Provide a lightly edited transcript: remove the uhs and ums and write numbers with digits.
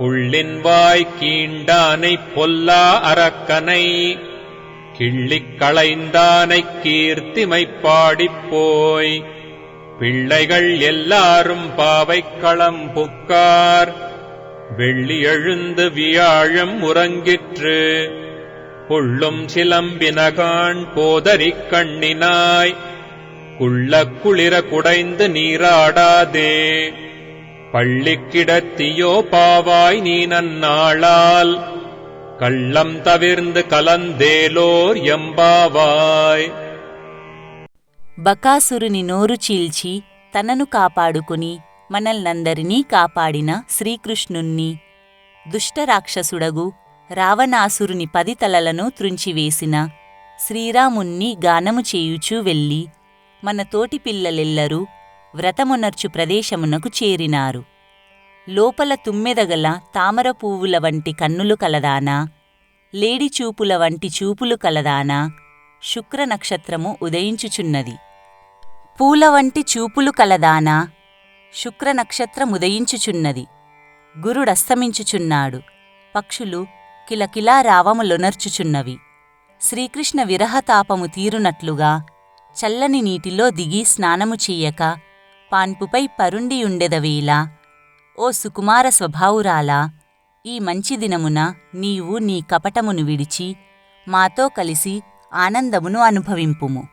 புள்ளின்வாய் கீண்டானைப் பொல்லா அரக்கனை கிள்ளிக் களைந்தானைக் கீர்த்திமைப் பாடிப்போய் பிள்ளைகள் எல்லாரும் பாவைக்களம் புக்கார் வெள்ளி எழுந்து வியாழம் உறங்கிற்று புள்ளும் சிலம்பினகான் போதரிக் கண்ணினாய் குள்ளக் குளிர குடைந்து நீராடாதே பள்ளிக் கிடத்தியோ பாவாய் நீ நன்னாளால் கள்ளம் தவிர்ந்து కలందేలోర్ ఎంబావాయ్. బకాసురుని నోరు చీల్చి తనను కాపాడుకుని మనల్నందరినీ కాపాడిన శ్రీకృష్ణుణ్ణి, దుష్టరాక్షసుడగు రావణాసురుని 10 తలలను త్రుంచివేసిన శ్రీరాముణ్ణి గానము చేయుచూ వెళ్ళి మన తోటి పిల్లలెల్లరూ వ్రతమునర్చు ప్రదేశమునకు చేరినారు. లోపల తుమ్మెదగల తామర పువ్వుల వంటి కన్నులు కలదానా, లేడి చూపుల వంటి చూపులు కలదానా, శుక్ర నక్షత్రము ఉదయించుచున్నది. పూల వంటి చూపులు కలదానా, శుక్ర నక్షత్రముదయించుచున్నది. గురుడస్తమించుచున్నాడు. పక్షులు కిలకిలా రావములొనర్చుచున్నవి. శ్రీకృష్ణ విరహతాపము తీరునట్లుగా చల్లని నీటిలో దిగి స్నానము చెయ్యక పాన్పుపై పరుండియుండెదవేలా, ఓ సుకుమార స్వభావురాలా, ఈ మంచి దినమున నీవు నీ కపటమును విడిచి మాతో కలిసి ఆనందమును అనుభవింపుము.